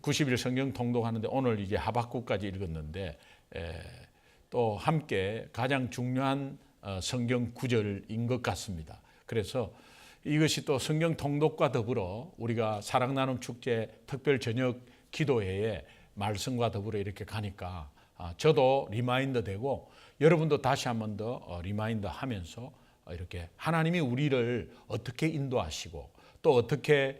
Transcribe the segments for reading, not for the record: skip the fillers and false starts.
90일 성경 통독하는데 오늘 이제 하박국까지 읽었는데 또 함께 가장 중요한 성경 구절인 것 같습니다. 그래서 이것이 또 성경 통독과 더불어 우리가 사랑 나눔 축제 특별 저녁 기도회에 말씀과 더불어 이렇게 가니까 저도 리마인더 되고 여러분도 다시 한 번 더 리마인더 하면서 이렇게 하나님이 우리를 어떻게 인도하시고 또 어떻게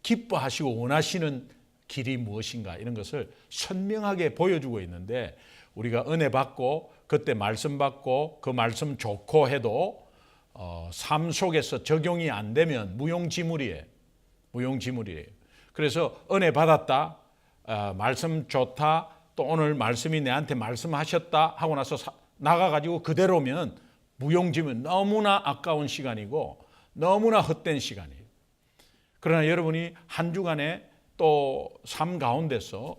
기뻐하시고 원하시는 길이 무엇인가 이런 것을 선명하게 보여주고 있는데 우리가 은혜 받고 그때 말씀 받고 그 말씀 좋고 해도 삶 속에서 적용이 안 되면 무용지물이에요. 무용지물이에요. 그래서 은혜 받았다, 말씀 좋다, 또 오늘 말씀이 내한테 말씀하셨다 하고 나서 나가가지고 그대로면 무용지물, 너무나 아까운 시간이고 너무나 헛된 시간이에요. 그러나 여러분이 한 주간에 또 삶 가운데서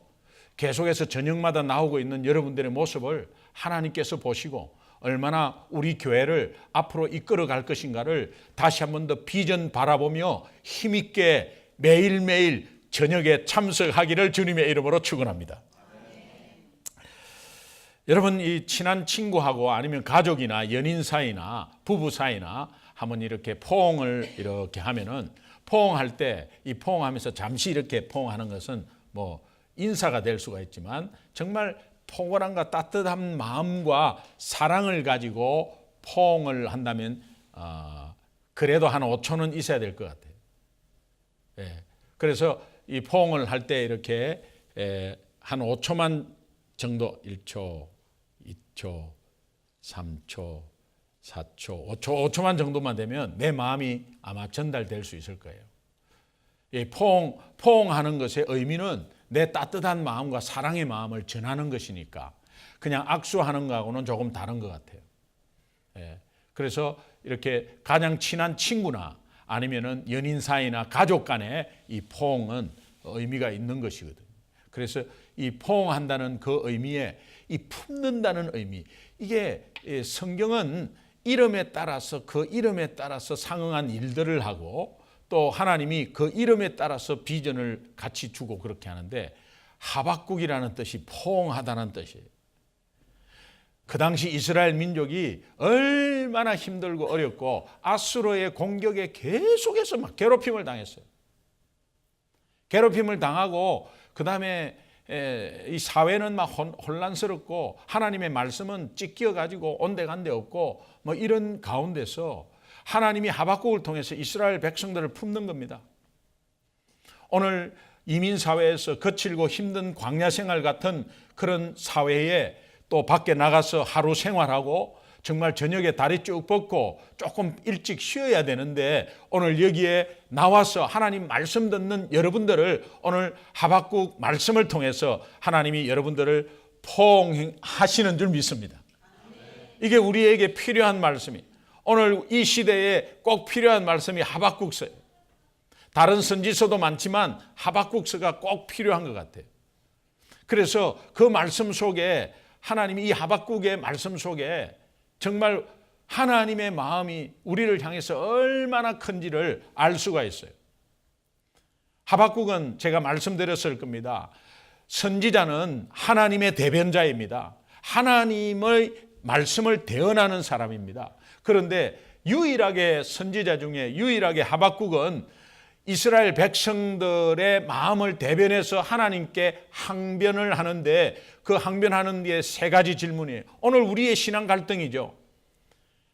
계속해서 저녁마다 나오고 있는 여러분들의 모습을 하나님께서 보시고 얼마나 우리 교회를 앞으로 이끌어 갈 것인가를 다시 한 번 더 비전 바라보며 힘있게 매일매일 저녁에 참석하기를 주님의 이름으로 축원합니다. 여러분, 이 친한 친구하고 아니면 가족이나 연인 사이나 부부 사이나 한번 이렇게 포옹을 이렇게 하면은 포옹할 때 이 포옹하면서 잠시 이렇게 포옹하는 것은 뭐 인사가 될 수가 있지만 정말 포근함과 따뜻한 마음과 사랑을 가지고 포옹을 한다면 그래도 한 5초는 있어야 될 것 같아요. 예. 그래서 이 포옹을 할 때 이렇게 한 5초만 정도 1초, 2초, 3초, 4초, 5초만 정도만 되면 내 마음이 아마 전달될 수 있을 거예요. 이 포옹하는 것의 의미는 내 따뜻한 마음과 사랑의 마음을 전하는 것이니까 그냥 악수하는 거하고는 조금 다른 것 같아요. 예. 그래서 이렇게 가장 친한 친구나 아니면은 연인 사이나 가족 간에 이 포옹은 의미가 있는 것이거든요. 그래서 이 포옹한다는 그 의미에 이 품는다는 의미, 이게 성경은 이름에 따라서 그 이름에 따라서 상응한 일들을 하고 또 하나님이 그 이름에 따라서 비전을 같이 주고 그렇게 하는데 하박국이라는 뜻이 포옹하다는 뜻이에요. 그 당시 이스라엘 민족이 얼마나 힘들고 어렵고 아수르의 공격에 계속해서 막 괴롭힘을 당했어요. 괴롭힘을 당하고 그 다음에 이 사회는 막 혼란스럽고 하나님의 말씀은 찢겨가지고 온데간데 없고 뭐 이런 가운데서 하나님이 하박국을 통해서 이스라엘 백성들을 품는 겁니다. 오늘 이민사회에서 거칠고 힘든 광야생활 같은 그런 사회에 또 밖에 나가서 하루 생활하고 정말 저녁에 다리 쭉 뻗고 조금 일찍 쉬어야 되는데 오늘 여기에 나와서 하나님 말씀 듣는 여러분들을 오늘 하박국 말씀을 통해서 하나님이 여러분들을 포옹하시는 줄 믿습니다. 이게 우리에게 필요한 말씀이 오늘 이 시대에 꼭 필요한 말씀이 하박국서예요. 다른 선지서도 많지만 하박국서가 꼭 필요한 것 같아요. 그래서 그 말씀 속에 하나님이 이 하박국의 말씀 속에 정말 하나님의 마음이 우리를 향해서 얼마나 큰지를 알 수가 있어요. 하박국은 제가 말씀드렸을 겁니다. 선지자는 하나님의 대변자입니다. 하나님의 말씀을 대언하는 사람입니다. 그런데 유일하게 선지자 중에 유일하게 하박국은 이스라엘 백성들의 마음을 대변해서 하나님께 항변을 하는데 그 항변하는 게 세 가지 질문이에요. 오늘 우리의 신앙 갈등이죠.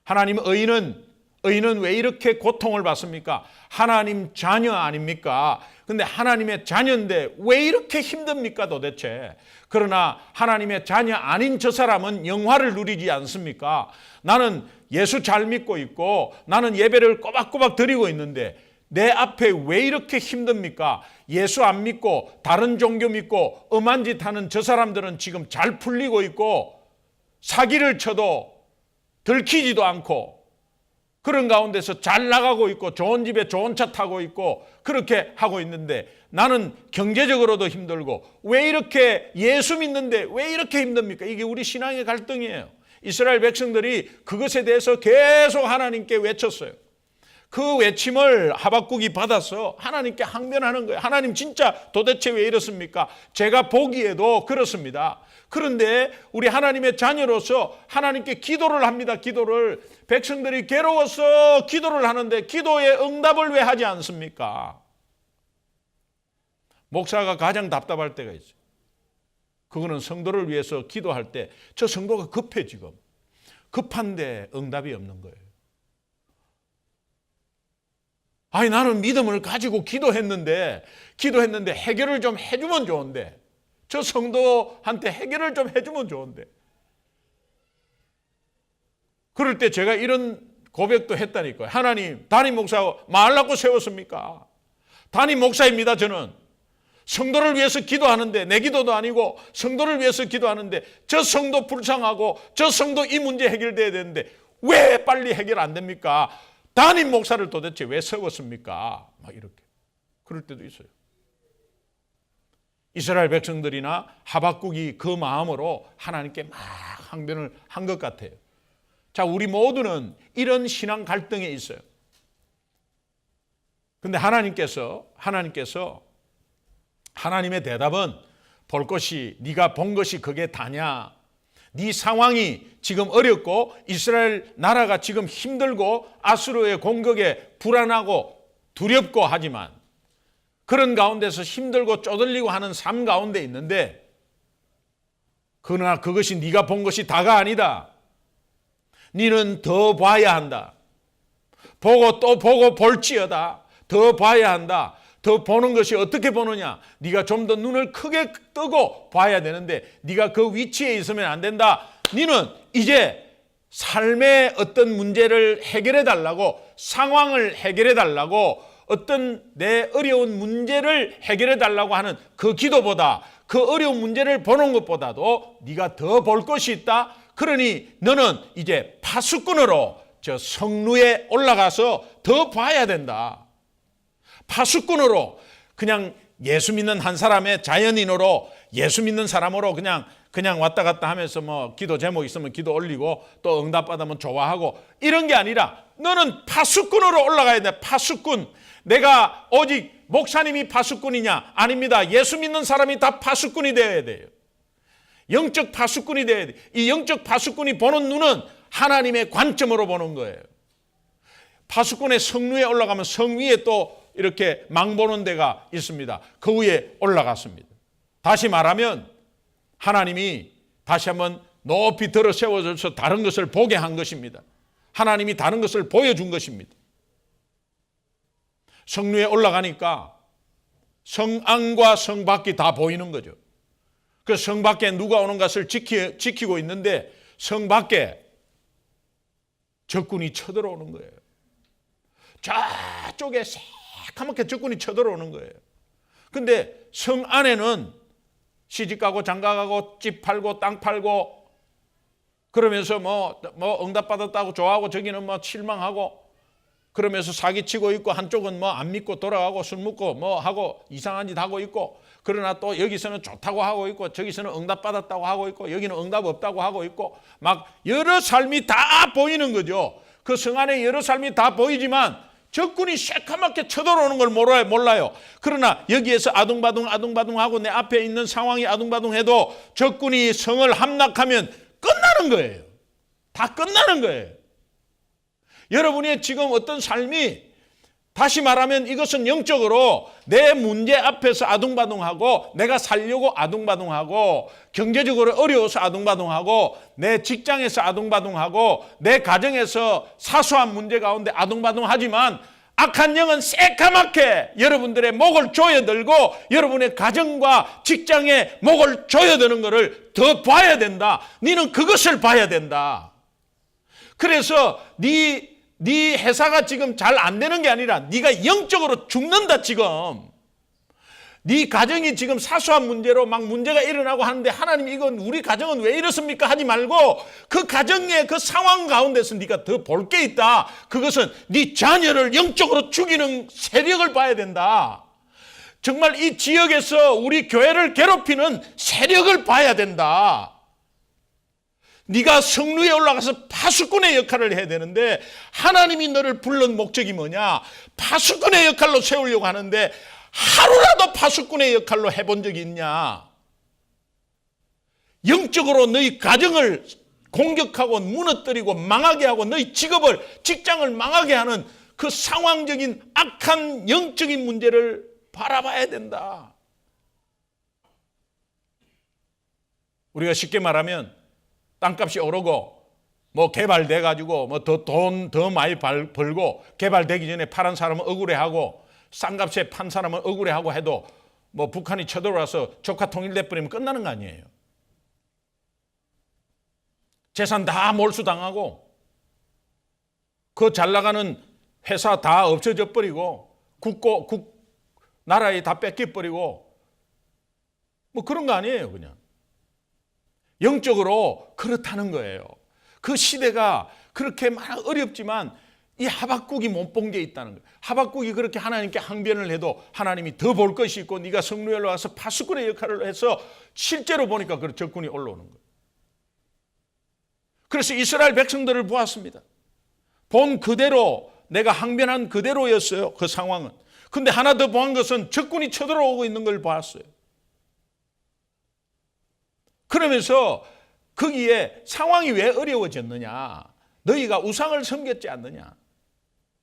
하나님, 의인은 왜 이렇게 고통을 받습니까? 하나님 자녀 아닙니까? 근데 하나님의 자녀인데 왜 이렇게 힘듭니까 도대체? 그러나 하나님의 자녀 아닌 저 사람은 영화를 누리지 않습니까? 나는 예수 잘 믿고 있고 나는 예배를 꼬박꼬박 드리고 있는데 내 앞에 왜 이렇게 힘듭니까? 예수 안 믿고 다른 종교 믿고 엄한 짓 하는 저 사람들은 지금 잘 풀리고 있고 사기를 쳐도 들키지도 않고 그런 가운데서 잘 나가고 있고 좋은 집에 좋은 차 타고 있고 그렇게 하고 있는데 나는 경제적으로도 힘들고 왜 이렇게 예수 믿는데 왜 이렇게 힘듭니까? 이게 우리 신앙의 갈등이에요. 이스라엘 백성들이 그것에 대해서 계속 하나님께 외쳤어요. 그 외침을 하박국이 받아서 하나님께 항변하는 거예요. 하나님 진짜 도대체 왜 이렇습니까? 제가 보기에도 그렇습니다. 그런데 우리 하나님의 자녀로서 하나님께 기도를 합니다. 기도를. 백성들이 괴로워서 기도를 하는데 기도의 응답을 왜 하지 않습니까? 목사가 가장 답답할 때가 있어요. 그거는 성도를 위해서 기도할 때 저 성도가 급해 지금. 급한데 응답이 없는 거예요. 아니 나는 믿음을 가지고 기도했는데 해결을 좀 해주면 좋은데 저 성도한테 해결을 좀 해주면 좋은데 그럴 때 제가 이런 고백도 했다니까요. 하나님 담임 목사 말라고 세웠습니까? 담임 목사입니다. 저는 성도를 위해서 기도하는데 내 기도도 아니고 성도를 위해서 기도하는데 저 성도 불쌍하고 저 성도 이 문제 해결돼야 되는데 왜 빨리 해결 안 됩니까? 담임 목사를 도대체 왜 세웠습니까? 막 이렇게 그럴 때도 있어요. 이스라엘 백성들이나 하박국이 그 마음으로 하나님께 막 항변을 한 것 같아요. 자, 우리 모두는 이런 신앙 갈등에 있어요. 근데 하나님의 대답은 볼 것이 네가 본 것이 그게 다냐? 네 상황이 지금 어렵고 이스라엘 나라가 지금 힘들고 아수르의 공격에 불안하고 두렵고 하지만 그런 가운데서 힘들고 쪼들리고 하는 삶 가운데 있는데 그러나 그것이 네가 본 것이 다가 아니다. 너는 더 봐야 한다. 보고 또 보고 볼지어다. 더 봐야 한다. 더 보는 것이 어떻게 보느냐? 네가 좀 더 눈을 크게 뜨고 봐야 되는데 네가 그 위치에 있으면 안 된다. 너는 이제 삶의 어떤 문제를 해결해 달라고 상황을 해결해 달라고 어떤 내 어려운 문제를 해결해 달라고 하는 그 기도보다 그 어려운 문제를 보는 것보다도 네가 더 볼 것이 있다. 그러니 너는 이제 파수꾼으로 저 성루에 올라가서 더 봐야 된다. 파수꾼으로 그냥 예수 믿는 한 사람의 자연인으로 예수 믿는 사람으로 그냥 왔다 갔다 하면서 뭐 기도 제목 있으면 기도 올리고 또 응답 받으면 좋아하고 이런 게 아니라 너는 파수꾼으로 올라가야 돼. 파수꾼. 내가 오직 목사님이 파수꾼이냐? 아닙니다. 예수 믿는 사람이 다 파수꾼이 되어야 돼요. 영적 파수꾼이 되어야 돼. 이 영적 파수꾼이 보는 눈은 하나님의 관점으로 보는 거예요. 파수꾼의 성루에 올라가면 성 위에 또 이렇게 망 보는 데가 있습니다. 그 위에 올라갔습니다. 다시 말하면 하나님이 다시 한번 높이 들어 세워져서 다른 것을 보게 한 것입니다. 하나님이 다른 것을 보여준 것입니다. 성루에 올라가니까 성 안과 성 밖이 다 보이는 거죠. 그 성 밖에 누가 오는 것을 지키고 있는데 성 밖에 적군이 쳐들어오는 거예요. 저쪽에 새카맣게 적군이 쳐들어오는 거예요. 근데 성 안에는 시집 가고 장가 가고 집 팔고 땅 팔고 그러면서 뭐 응답 받았다고 좋아하고 저기는 뭐 실망하고 그러면서 사기치고 있고 한쪽은 뭐 안 믿고 돌아가고 술 먹고 뭐 하고 이상한 짓 하고 있고 그러나 또 여기서는 좋다고 하고 있고 저기서는 응답 받았다고 하고 있고 여기는 응답 없다고 하고 있고 막 여러 삶이 다 보이는 거죠. 그 성 안에 여러 삶이 다 보이지만 적군이 새카맣게 쳐들어오는 걸 몰라요. 그러나 여기에서 아둥바둥하고 내 앞에 있는 상황이 아둥바둥해도 적군이 성을 함락하면 끝나는 거예요. 다 끝나는 거예요. 여러분의 지금 어떤 삶이 다시 말하면 이것은 영적으로 내 문제 앞에서 아둥바둥하고 내가 살려고 아둥바둥하고 경제적으로 어려워서 아둥바둥하고 내 직장에서 아둥바둥하고 내 가정에서 사소한 문제 가운데 아둥바둥하지만 악한 영은 새카맣게 여러분들의 목을 조여들고 여러분의 가정과 직장에 목을 조여드는 것을 더 봐야 된다. 너는 그것을 봐야 된다. 그래서 네 회사가 지금 잘 안 되는 게 아니라 네가 영적으로 죽는다 지금. 네 가정이 지금 사소한 문제로 막 문제가 일어나고 하는데 하나님 이건 우리 가정은 왜 이렇습니까? 하지 말고 그 가정의 그 상황 가운데서 네가 더 볼 게 있다. 그것은 네 자녀를 영적으로 죽이는 세력을 봐야 된다. 정말 이 지역에서 우리 교회를 괴롭히는 세력을 봐야 된다. 네가 성루에 올라가서 파수꾼의 역할을 해야 되는데 하나님이 너를 불른 목적이 뭐냐? 파수꾼의 역할로 세우려고 하는데 하루라도 파수꾼의 역할로 해본 적이 있냐? 영적으로 너희 가정을 공격하고 무너뜨리고 망하게 하고 너희 직장을 망하게 하는 그 상황적인 악한 영적인 문제를 바라봐야 된다. 우리가 쉽게 말하면 땅값이 오르고 뭐 개발돼 가지고 뭐 돈 더 많이 벌고 개발되기 전에 파는 사람은 억울해하고 싼 값에 판 사람은 억울해하고 해도 뭐 북한이 쳐들어와서 조카 통일돼 버리면 끝나는 거 아니에요. 재산 다 몰수당하고 그 잘 나가는 회사 다 없어져 버리고 나라에 다 뺏겨 버리고 뭐 그런 거 아니에요. 그냥 영적으로 그렇다는 거예요. 그 시대가 그렇게 어렵지만 이 하박국이 못 본 게 있다는 거예요. 하박국이 그렇게 하나님께 항변을 해도 하나님이 더 볼 것이 있고 네가 성루에 올라와서 파수꾼의 역할을 해서 실제로 보니까 그 적군이 올라오는 거예요. 그래서 이스라엘 백성들을 보았습니다. 본 그대로 내가 항변한 그대로였어요. 그 상황은. 근데 하나 더 보한 것은 적군이 쳐들어오고 있는 걸 보았어요. 그러면서 거기에 상황이 왜 어려워졌느냐? 너희가 우상을 섬겼지 않느냐?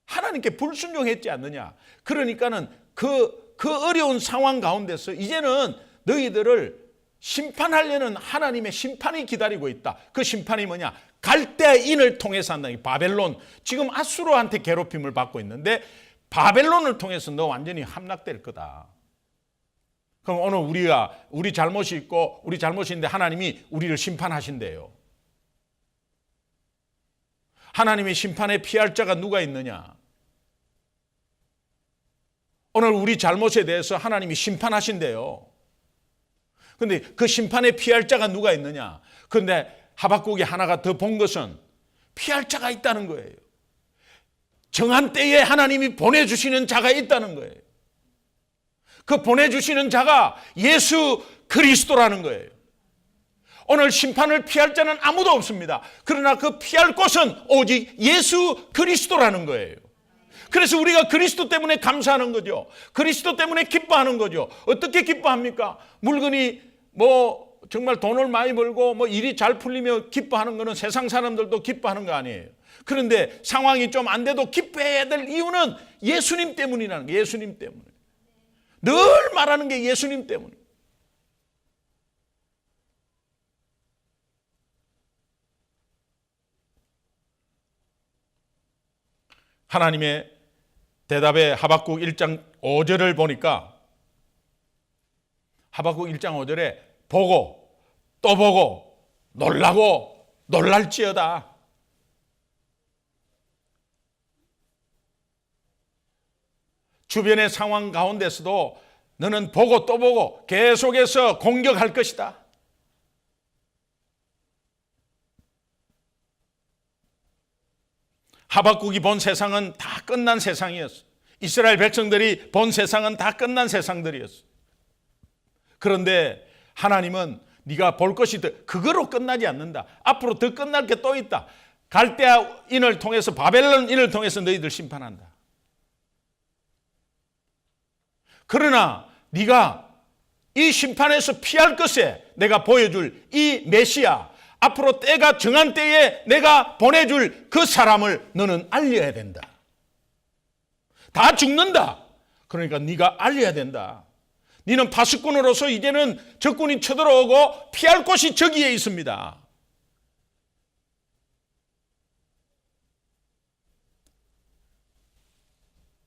하나님께 불순종했지 않느냐? 그러니까는 그 어려운 상황 가운데서 이제는 너희들을 심판하려는 하나님의 심판이 기다리고 있다. 그 심판이 뭐냐? 갈대인을 통해서 한다. 바벨론, 지금 아수르한테 괴롭힘을 받고 있는데 바벨론을 통해서 너 완전히 함락될 거다. 그럼 오늘 우리 잘못이 있고 우리 잘못인데 하나님이 우리를 심판하신대요. 하나님의 심판에 피할 자가 누가 있느냐? 오늘 우리 잘못에 대해서 하나님이 심판하신대요. 그런데 그 심판에 피할 자가 누가 있느냐? 그런데 하박국이 하나가 더 본 것은 피할 자가 있다는 거예요. 정한 때에 하나님이 보내주시는 자가 있다는 거예요. 그 보내주시는 자가 예수 그리스도라는 거예요. 오늘 심판을 피할 자는 아무도 없습니다. 그러나 그 피할 곳은 오직 예수 그리스도라는 거예요. 그래서 우리가 그리스도 때문에 감사하는 거죠. 그리스도 때문에 기뻐하는 거죠. 어떻게 기뻐합니까? 물건이 뭐 정말 돈을 많이 벌고 뭐 일이 잘 풀리며 기뻐하는 거는 세상 사람들도 기뻐하는 거 아니에요. 그런데 상황이 좀 안 돼도 기뻐해야 될 이유는 예수님 때문이라는 거예요. 예수님 때문에. 늘 말하는 게 예수님 때문에. 하나님의 대답에 하박국 1장 5절을 보니까 하박국 1장 5절에 보고 또 보고 놀라고 놀랄지어다. 주변의 상황 가운데서도 너는 보고 또 보고 계속해서 공격할 것이다. 하박국이 본 세상은 다 끝난 세상이었어. 이스라엘 백성들이 본 세상은 다 끝난 세상들이었어. 그런데 하나님은 네가 볼 것이 그거로 끝나지 않는다. 앞으로 더 끝날 게 또 있다. 갈대아인을 통해서 바벨론인을 통해서 너희들 심판한다. 그러나 네가 이 심판에서 피할 것에 내가 보여줄 이 메시아, 앞으로 때가 정한 때에 내가 보내줄 그 사람을 너는 알려야 된다. 다 죽는다. 그러니까 네가 알려야 된다. 너는 파수꾼으로서 이제는 적군이 쳐들어오고 피할 곳이 저기에 있습니다.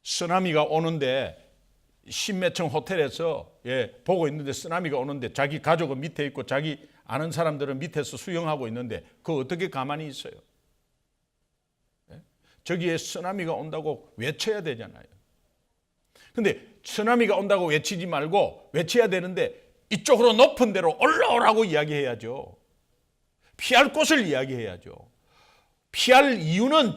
쓰나미가 오는데 십몇 층 호텔에서 보고 있는데 쓰나미가 오는데 자기 가족은 밑에 있고 자기 아는 사람들은 밑에서 수영하고 있는데 그거 어떻게 가만히 있어요? 저기에 쓰나미가 온다고 외쳐야 되잖아요. 근데 쓰나미가 온다고 외치지 말고 외쳐야 되는데 이쪽으로 높은 데로 올라오라고 이야기해야죠. 피할 곳을 이야기해야죠. 피할 이유는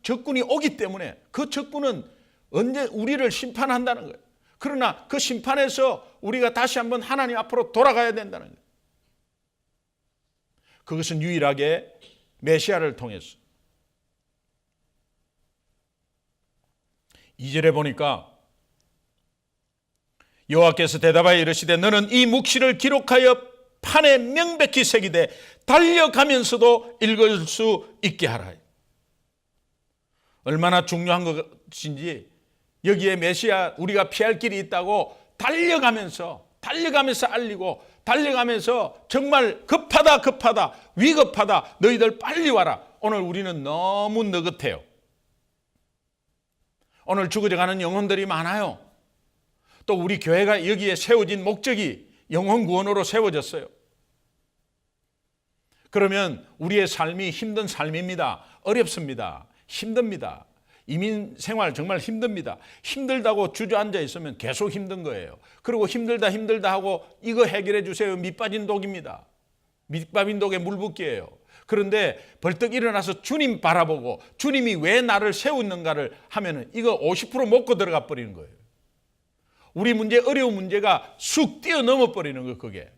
적군이 오기 때문에 그 적군은 언제 우리를 심판한다는 거예요. 그러나 그 심판에서 우리가 다시 한번 하나님 앞으로 돌아가야 된다는 거예요. 그것은 유일하게 메시아를 통해서. 2절에 보니까 여호와께서 대답하여 이르시되 너는 이 묵시를 기록하여 판에 명백히 새기되 달려가면서도 읽을 수 있게 하라. 얼마나 중요한 것인지, 여기에 메시아 우리가 피할 길이 있다고 달려가면서 알리고, 달려가면서 정말 급하다 위급하다 너희들 빨리 와라. 오늘 우리는 너무 느긋해요. 오늘 죽어져가는 영혼들이 많아요. 또 우리 교회가 여기에 세워진 목적이 영혼 구원으로 세워졌어요. 그러면 우리의 삶이 힘든 삶입니다. 어렵습니다. 힘듭니다. 이민 생활 정말 힘듭니다. 힘들다고 주저앉아 있으면 계속 힘든 거예요. 그리고 힘들다 하고 이거 해결해 주세요. 밑빠진 독입니다. 밑빠진 독에 물붓기예요. 그런데 벌떡 일어나서 주님 바라보고 주님이 왜 나를 세웠는가를 하면은 이거 50% 먹고 들어가 버리는 거예요. 우리 문제, 어려운 문제가 쑥 뛰어넘어 버리는 거, 그게.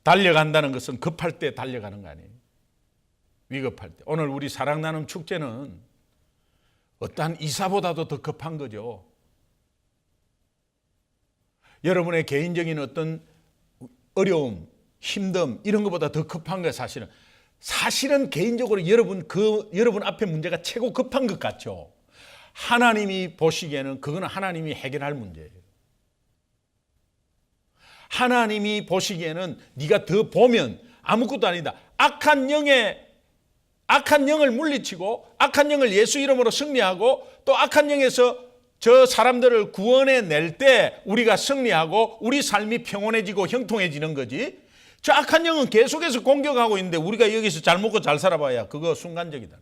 달려간다는 것은 급할 때 달려가는 거 아니에요. 위급할 때. 오늘 우리 사랑 나눔 축제는 어떠한 이사보다도 더 급한 거죠. 여러분의 개인적인 어떤 어려움, 힘듦 이런 것보다 더 급한 거예요, 사실은. 사실은 개인적으로 여러분 앞에 문제가 최고 급한 것 같죠. 하나님이 보시기에는 그거는 하나님이 해결할 문제예요. 하나님이 보시기에는 네가 더 보면 아무것도 아니다. 악한 영을 물리치고 악한 영을 예수 이름으로 승리하고 또 악한 영에서 저 사람들을 구원해 낼 때 우리가 승리하고 우리 삶이 평온해지고 형통해지는 거지. 저 악한 영은 계속해서 공격하고 있는데 우리가 여기서 잘 먹고 잘 살아봐야 그거 순간적이다.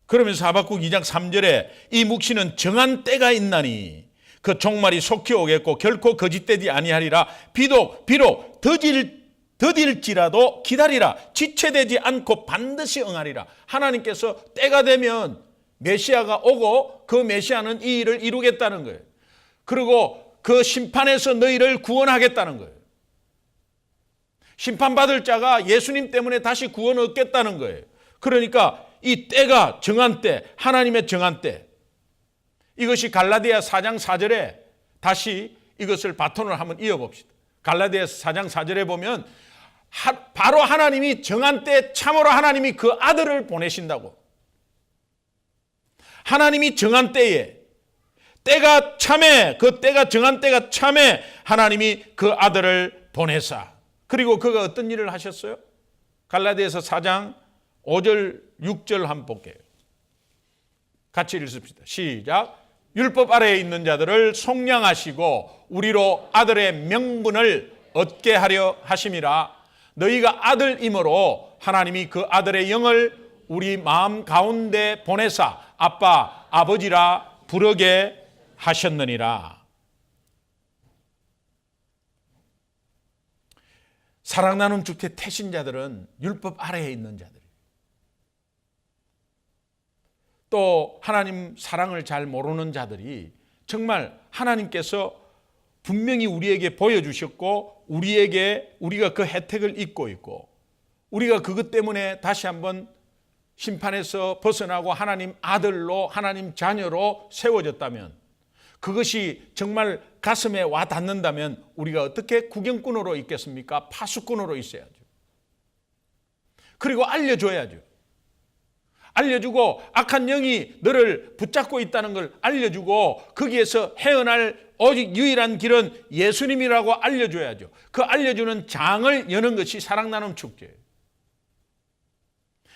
그러면서 하박국 2장 3절에 이 묵시는 정한 때가 있나니 그 종말이 속히 오겠고 결코 거짓되지 아니하리라. 비록 더딜지라도 기다리라. 지체되지 않고 반드시 응하리라. 하나님께서 때가 되면 메시아가 오고 그 메시아는 이 일을 이루겠다는 거예요. 그리고 그 심판에서 너희를 구원하겠다는 거예요. 심판받을 자가 예수님 때문에 다시 구원 얻겠다는 거예요. 그러니까 이 때가 정한 때, 하나님의 정한 때, 이것이 갈라디아 4장 4절에 다시 이것을 바톤을 한번 이어봅시다. 갈라디아 4장 4절에 보면 바로 하나님이 정한 때 참으로 하나님이 그 아들을 보내신다고. 하나님이 정한 때에 때가 참에, 그 때가 정한 때가 참에 하나님이 그 아들을 보내사. 그리고 그가 어떤 일을 하셨어요? 갈라디아서 4장 5절 6절 한번 볼게요. 같이 읽읍시다. 시작. 율법 아래에 있는 자들을 속량하시고 우리로 아들의 명분을 얻게 하려 하심이라. 너희가 아들이므로 하나님이 그 아들의 영을 우리 마음 가운데 보내사 아빠 아버지라 부르게 하셨느니라. 사랑 나눔 축제 태신자들은 율법 아래에 있는 자들, 또 하나님 사랑을 잘 모르는 자들이 정말 하나님께서 분명히 우리에게 보여주셨고 우리가 그 혜택을 잊고 있고 우리가 그것 때문에 다시 한번 심판에서 벗어나고 하나님 아들로 하나님 자녀로 세워졌다면, 그것이 정말 가슴에 와 닿는다면 우리가 어떻게 구경꾼으로 있겠습니까? 파수꾼으로 있어야죠. 그리고 알려줘야죠. 알려주고 악한 영이 너를 붙잡고 있다는 걸 알려주고 거기에서 헤어날 오직 유일한 길은 예수님이라고 알려줘야죠. 그 알려주는 장을 여는 것이 사랑 나눔 축제예요.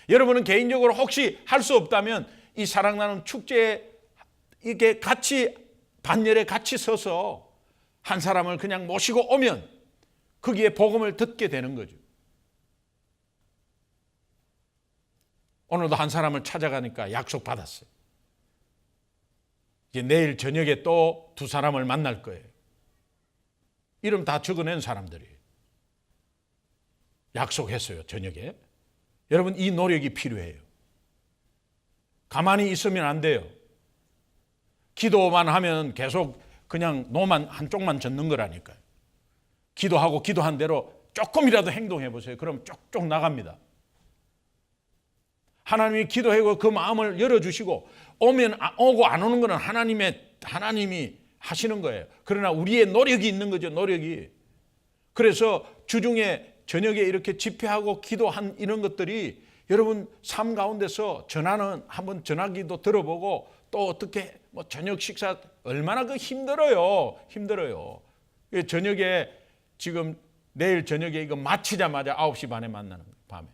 여러분은 개인적으로 혹시 할 수 없다면 이 사랑 나눔 축제에 이렇게 같이 반열에 같이 서서 한 사람을 그냥 모시고 오면 거기에 복음을 듣게 되는 거죠. 오늘도 한 사람을 찾아가니까 약속 받았어요. 이제 내일 저녁에 또 두 사람을 만날 거예요. 이름 다 적어낸 사람들이에요. 약속했어요, 저녁에. 여러분, 이 노력이 필요해요. 가만히 있으면 안 돼요. 기도만 하면 계속 그냥 노만 한쪽만 젓는 거라니까요. 기도하고 기도한 대로 조금이라도 행동해 보세요. 그럼 쪽쪽 나갑니다. 하나님이 기도하고 그 마음을 열어주시고 오면 오고 안 오는 거는 하나님이 하시는 거예요. 그러나 우리의 노력이 있는 거죠. 노력이. 그래서 주중에 저녁에 이렇게 집회하고 기도한 이런 것들이 여러분 삶 가운데서 전화는 한번 전화기도 들어보고 또 어떻게 뭐 저녁 식사 얼마나 힘들어요. 저녁에 지금 내일 저녁에 이거 마치자마자 9시 반에 만나는 거예요. 밤에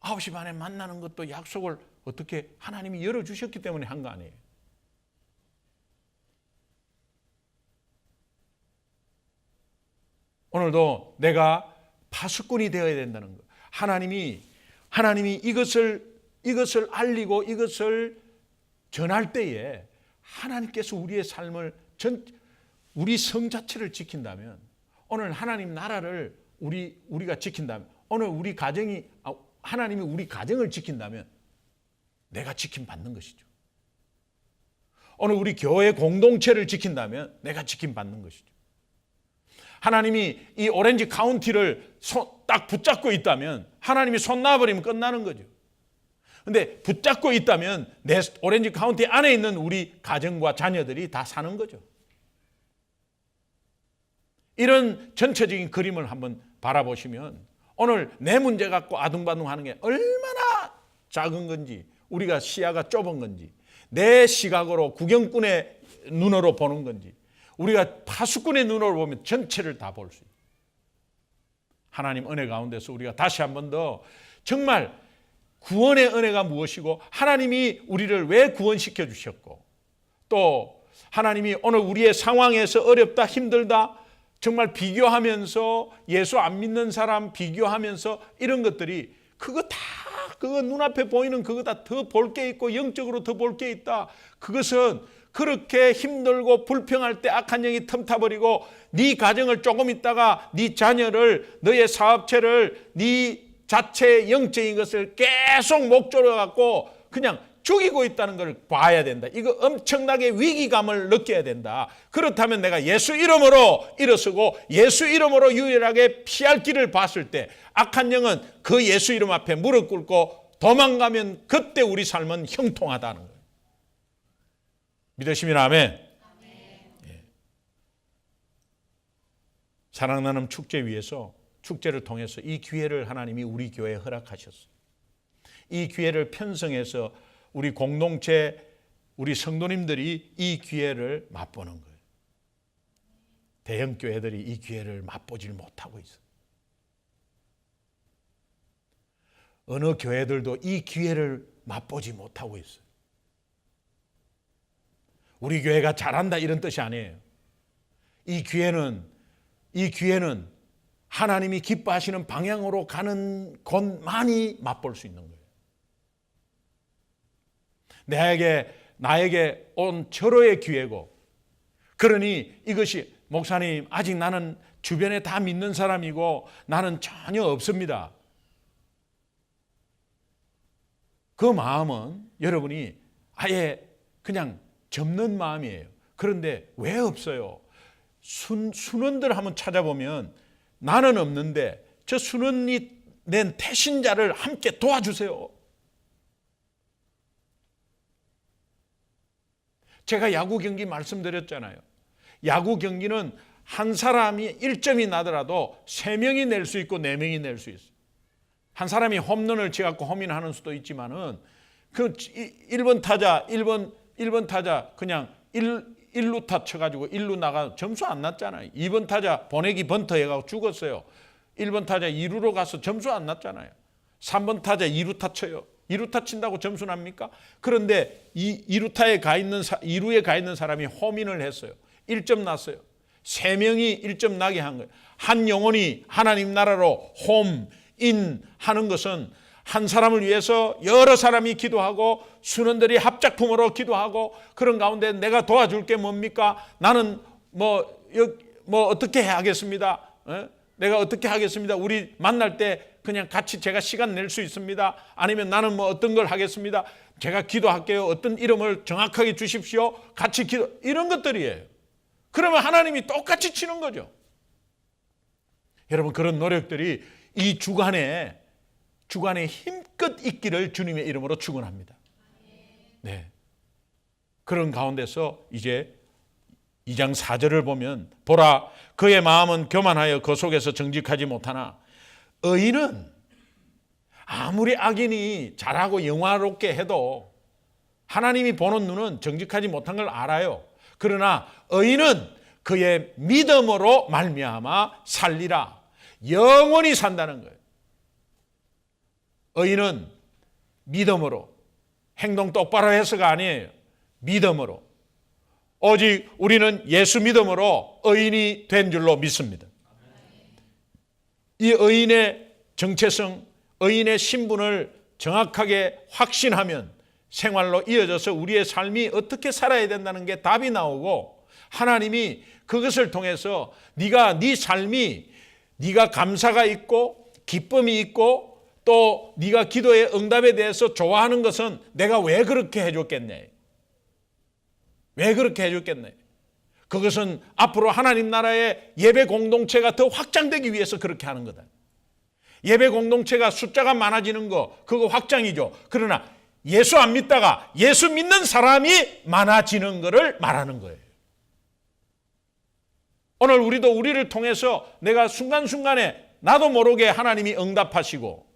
9시 반에 만나는 것도 약속을 어떻게 하나님이 열어주셨기 때문에 한 거 아니에요. 오늘도 내가 파수꾼이 되어야 된다는 거. 하나님이 이것을 알리고 이것을 전할 때에 하나님께서 우리의 삶을 우리 성 자체를 지킨다면, 오늘 하나님 나라를 우리가 지킨다면, 오늘 우리 가정이 하나님이 우리 가정을 지킨다면 내가 지킴 받는 것이죠. 오늘 우리 교회 공동체를 지킨다면 내가 지킴 받는 것이죠. 하나님이 이 오렌지 카운티를 딱 붙잡고 있다면 하나님이 손 놔버리면 끝나는 거죠. 근데 붙잡고 있다면 내 오렌지 카운티 안에 있는 우리 가정과 자녀들이 다 사는 거죠. 이런 전체적인 그림을 한번 바라보시면 오늘 내 문제 갖고 아둥바둥하는 게 얼마나 작은 건지, 우리가 시야가 좁은 건지, 내 시각으로 구경꾼의 눈으로 보는 건지, 우리가 파수꾼의 눈으로 보면 전체를 다 볼 수 있어요. 하나님 은혜 가운데서 우리가 다시 한 번 더 정말 구원의 은혜가 무엇이고 하나님이 우리를 왜 구원시켜 주셨고, 또 하나님이 오늘 우리의 상황에서 어렵다 힘들다 정말 비교하면서 예수 안 믿는 사람 비교하면서 이런 것들이 그거 눈앞에 보이는 그거 다 더 볼 게 있고 영적으로 더 볼 게 있다. 그것은 그렇게 힘들고 불평할 때 악한 영이 틈타버리고 네 가정을 조금 있다가 네 자녀를, 너의 사업체를, 네 자체의 영적인 것을 계속 목조로 갖고 그냥 죽이고 있다는 걸 봐야 된다. 이거 엄청나게 위기감을 느껴야 된다. 그렇다면 내가 예수 이름으로 일어서고 예수 이름으로 유일하게 피할 길을 봤을 때 악한 영은 그 예수 이름 앞에 무릎 꿇고 도망가면 그때 우리 삶은 형통하다는 거예요. 믿으시면 아멘. 예. 사랑나눔 축제 위에서 축제를 통해서 이 기회를 하나님이 우리 교회에 허락하셨어요. 이 기회를 편성해서 우리 공동체, 우리 성도님들이 이 기회를 맛보는 거예요. 대형 교회들이 이 기회를 맛보질 못하고 있어요. 어느 교회들도 이 기회를 맛보지 못하고 있어요. 우리 교회가 잘한다 이런 뜻이 아니에요. 이 기회는 하나님이 기뻐하시는 방향으로 가는 곳만이 맛볼 수 있는 거예요. 나에게 온 절호의 기회고, 그러니 이것이 목사님 아직 나는 주변에 다 믿는 사람이고 나는 전혀 없습니다. 그 마음은 여러분이 아예 그냥 접는 마음이에요. 그런데 왜 없어요? 순원들 한번 찾아보면 나는 없는데 저 순원이 낸 태신자를 함께 도와주세요. 제가 야구 경기 말씀드렸잖아요. 야구 경기는 한 사람이 1점이 나더라도 3명이 낼 수 있고 4명이 낼 수 있어요. 한 사람이 홈런을 치갖고 홈런하는 수도 있지만은 그 1번 타자 그냥 1루타 쳐가지고 1루 나가 점수 안 났잖아요. 2번 타자 보내기 번터 해가지고 죽었어요. 1번 타자 2루로 가서 점수 안 났잖아요. 3번 타자 2루타 쳐요. 2루타 친다고 점수 납니까? 그런데 2루에 가 있는 사람이 홈인을 했어요. 1점 났어요. 3명이 1점 나게 한 거예요. 한 영혼이 하나님 나라로 홈인 하는 것은 한 사람을 위해서 여러 사람이 기도하고 순원들이 합작품으로 기도하고 그런 가운데 내가 도와줄 게 뭡니까? 나는 뭐 어떻게 해야겠습니다. 내가 어떻게 하겠습니다. 우리 만날 때 그냥 같이 제가 시간 낼 수 있습니다. 아니면 나는 뭐 어떤 걸 하겠습니다. 제가 기도할게요. 어떤 이름을 정확하게 주십시오. 같이 기도. 이런 것들이에요. 그러면 하나님이 똑같이 치는 거죠. 여러분, 그런 노력들이 이 주간에 힘껏 있기를 주님의 이름으로 축원합니다. 네. 그런 가운데서 이제 2장 4절을 보면, 보라, 그의 마음은 교만하여 그 속에서 정직하지 못하나 의인은 아무리 악인이 잘하고 영화롭게 해도 하나님이 보는 눈은 정직하지 못한 걸 알아요. 그러나 의인은 그의 믿음으로 말미암아 살리라. 영원히 산다는 거예요. 의인은 믿음으로, 행동 똑바로 해서가 아니에요. 믿음으로. 오직 우리는 예수 믿음으로 의인이 된 줄로 믿습니다. 이 의인의 정체성, 의인의 신분을 정확하게 확신하면 생활로 이어져서 우리의 삶이 어떻게 살아야 된다는 게 답이 나오고, 하나님이 그것을 통해서 네 삶이, 네가 감사가 있고 기쁨이 있고 또 네가 기도의 응답에 대해서 좋아하는 것은 내가 왜 그렇게 해줬겠네. 왜 그렇게 해줬겠네. 그것은 앞으로 하나님 나라의 예배 공동체가 더 확장되기 위해서 그렇게 하는 거다. 예배 공동체가 숫자가 많아지는 거, 그거 확장이죠. 그러나 예수 안 믿다가 예수 믿는 사람이 많아지는 것을 말하는 거예요. 오늘 우리도 우리를 통해서 내가 순간순간에 나도 모르게 하나님이 응답하시고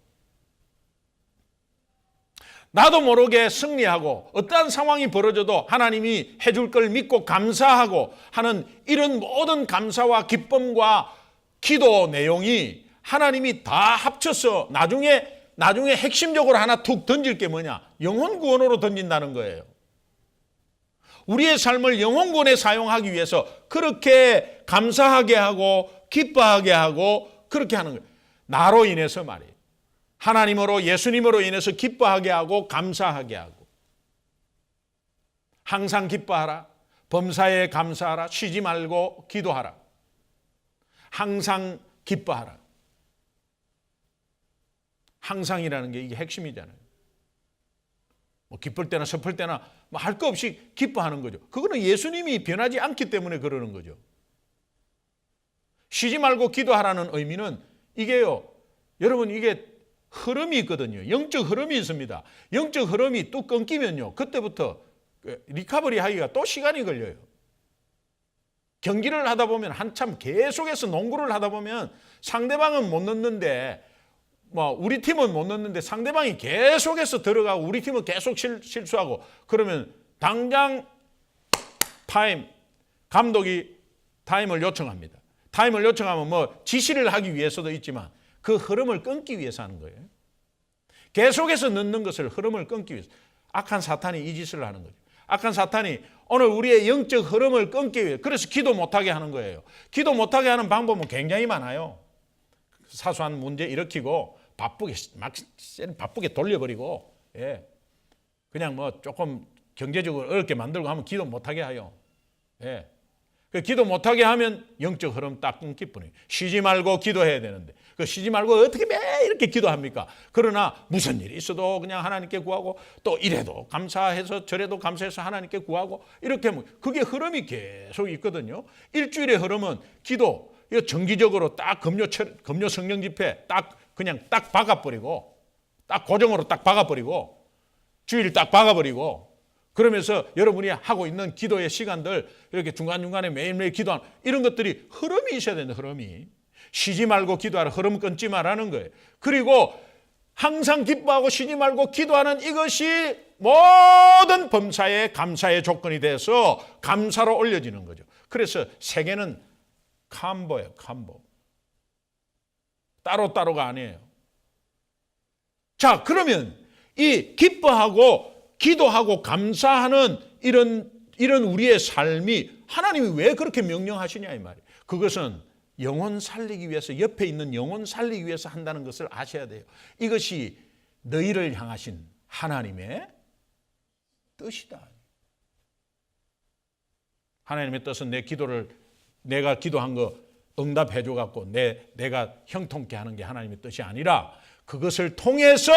나도 모르게 승리하고 어떠한 상황이 벌어져도 하나님이 해줄 걸 믿고 감사하고 하는 이런 모든 감사와 기쁨과 기도 내용이 하나님이 다 합쳐서 나중에 핵심적으로 하나 툭 던질 게 뭐냐? 영혼 구원으로 던진다는 거예요. 우리의 삶을 영혼 구원에 사용하기 위해서 그렇게 감사하게 하고 기뻐하게 하고 그렇게 하는 거예요. 나로 인해서 말이에요. 하나님으로, 예수님으로 인해서 기뻐하게 하고 감사하게 하고. 항상 기뻐하라. 범사에 감사하라. 쉬지 말고 기도하라. 항상 기뻐하라. 항상이라는 게 이게 핵심이잖아요. 뭐 기쁠 때나 슬플 때나 뭐 할 거 없이 기뻐하는 거죠. 그거는 예수님이 변하지 않기 때문에 그러는 거죠. 쉬지 말고 기도하라는 의미는 이게요. 여러분, 이게 흐름이 있거든요. 영적 흐름이 있습니다. 영적 흐름이 또 끊기면요. 그때부터 리커버리 하기가 또 시간이 걸려요. 경기를 하다 보면 한참 계속해서 농구를 하다 보면 상대방은 못 넣는데 뭐 우리 팀은 못 넣는데 상대방이 계속해서 들어가고 우리 팀은 계속 실수하고 그러면 당장 감독이 타임을 요청합니다. 타임을 요청하면 뭐 지시를 하기 위해서도 있지만 그 흐름을 끊기 위해서 하는 거예요. 계속해서 넣는 것을 흐름을 끊기 위해서. 악한 사탄이 이 짓을 하는 거죠. 악한 사탄이 오늘 우리의 영적 흐름을 끊기 위해 그래서 기도 못하게 하는 거예요. 기도 못하게 하는 방법은 굉장히 많아요. 사소한 문제 일으키고 바쁘게 돌려버리고 그냥 뭐 조금 경제적으로 어렵게 만들고 하면 기도 못하게 해요. 기도 못하게 하면 영적 흐름 딱 끊길 뿐이에요. 쉬지 말고 기도해야 되는데 그 쉬지 말고 어떻게 매일 이렇게 기도합니까? 그러나 무슨 일이 있어도 그냥 하나님께 구하고 또 이래도 감사해서 저래도 감사해서 하나님께 구하고 이렇게 하면 그게 흐름이 계속 있거든요. 일주일의 흐름은 기도 정기적으로 딱 금요 성령 집회 그냥 딱 박아버리고 딱 고정으로 딱 박아버리고 주일 딱 박아버리고 그러면서 여러분이 하고 있는 기도의 시간들 이렇게 중간중간에 매일매일 기도하는 이런 것들이 흐름이 있어야 된다. 흐름이. 쉬지 말고 기도하라. 흐름 끊지 말라는 거예요. 그리고 항상 기뻐하고 쉬지 말고 기도하는 이것이 모든 범사의 감사의 조건이 돼서 감사로 올려지는 거죠. 그래서 세계는 캄보예요. 캄보. 따로따로가 아니에요. 자, 그러면 이 기뻐하고 기도하고 감사하는 이런 우리의 삶이 하나님이 왜 그렇게 명령하시냐 이 말이에요. 그것은 영혼 살리기 위해서 옆에 있는 영혼 살리기 위해서 한다는 것을 아셔야 돼요. 이것이 너희를 향하신 하나님의 뜻이다. 하나님의 뜻은 내가 기도한 거 응답해 줘 갖고 내가 형통케 하는 게 하나님의 뜻이 아니라 그것을 통해서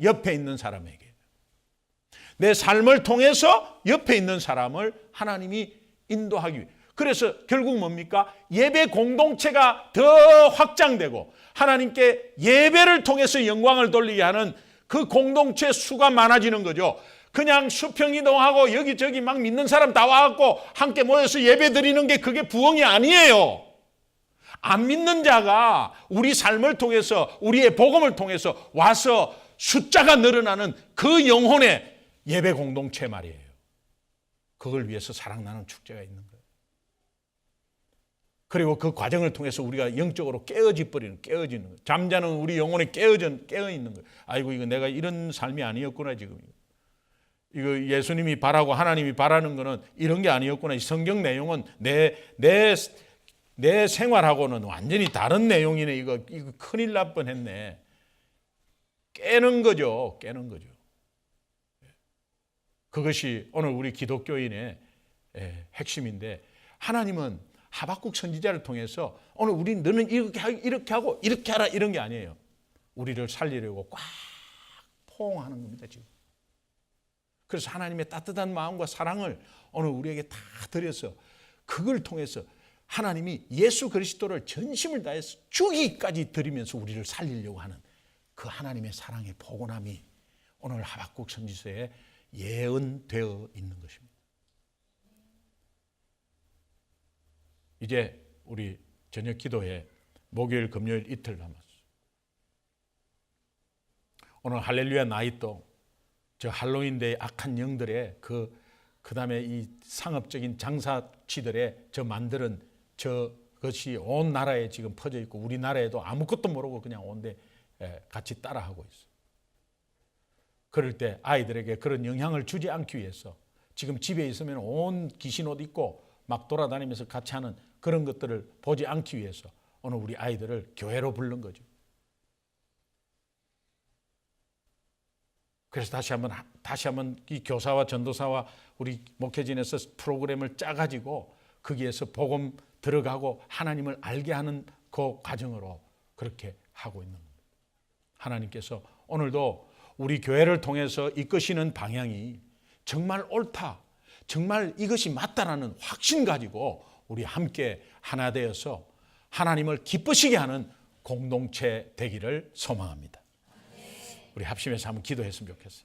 옆에 있는 사람에게, 내 삶을 통해서 옆에 있는 사람을 하나님이 인도하기 위해. 그래서 결국 뭡니까? 예배 공동체가 더 확장되고 하나님께 예배를 통해서 영광을 돌리게 하는 그 공동체 수가 많아지는 거죠. 그냥 수평이동하고 여기저기 막 믿는 사람 다 와갖고 함께 모여서 예배 드리는 게 그게 부흥이 아니에요. 안 믿는 자가 우리 삶을 통해서, 우리의 복음을 통해서 와서 숫자가 늘어나는 그 영혼의 예배 공동체 말이에요. 그걸 위해서 사랑나는 축제가 있는 거예요. 그리고 그 과정을 통해서 우리가 영적으로 깨어지는 거예요. 잠자는 우리 영혼이 깨어 있는 거예요. 아이고, 이거 내가 이런 삶이 아니었구나, 지금. 이거 예수님이 바라고 하나님이 바라는 거는 이런 게 아니었구나. 이 성경 내용은 내 생활하고는 완전히 다른 내용이네. 이거 큰일 날 뻔했네. 깨는 거죠. 그것이 오늘 우리 기독교인의 핵심인데, 하나님은 하박국 선지자를 통해서 오늘 너는 이렇게 하고 이렇게 하라 이런 게 아니에요. 우리를 살리려고 꽉 포옹하는 겁니다, 지금. 그래서 하나님의 따뜻한 마음과 사랑을 오늘 우리에게 다 드려서 그걸 통해서 하나님이 예수 그리스도를 전심을 다해서 죽이기까지 드리면서 우리를 살리려고 하는 그 하나님의 사랑의 포근함이 오늘 하박국 선지서에 예언되어 있는 것입니다. 이제 우리 저녁 기도회 목요일, 금요일 이틀 남았어요. 오늘 할렐루야 나이도 저 할로윈데이 악한 영들의 그다음에 이 상업적인 장사치들의 저 만드는 저것이 온 나라에 지금 퍼져 있고 우리나라에도 아무것도 모르고 그냥 온데 같이 따라하고 있어요. 그럴 때 아이들에게 그런 영향을 주지 않기 위해서 지금 집에 있으면 온 귀신 옷 입고 막 돌아다니면서 같이 하는 그런 것들을 보지 않기 위해서 오늘 우리 아이들을 교회로 부른 거죠. 그래서 다시 한번 이 교사와 전도사와 우리 목회진에서 프로그램을 짜가지고 거기에서 복음 들어가고 하나님을 알게 하는 그 과정으로 그렇게 하고 있는 겁니다. 하나님께서 오늘도 우리 교회를 통해서 이끄시는 방향이 정말 옳다, 정말 이것이 맞다라는 확신 가지고 우리 함께 하나 되어서 하나님을 기쁘시게 하는 공동체 되기를 소망합니다. 우리 합심해서 한번 기도했으면 좋겠어요.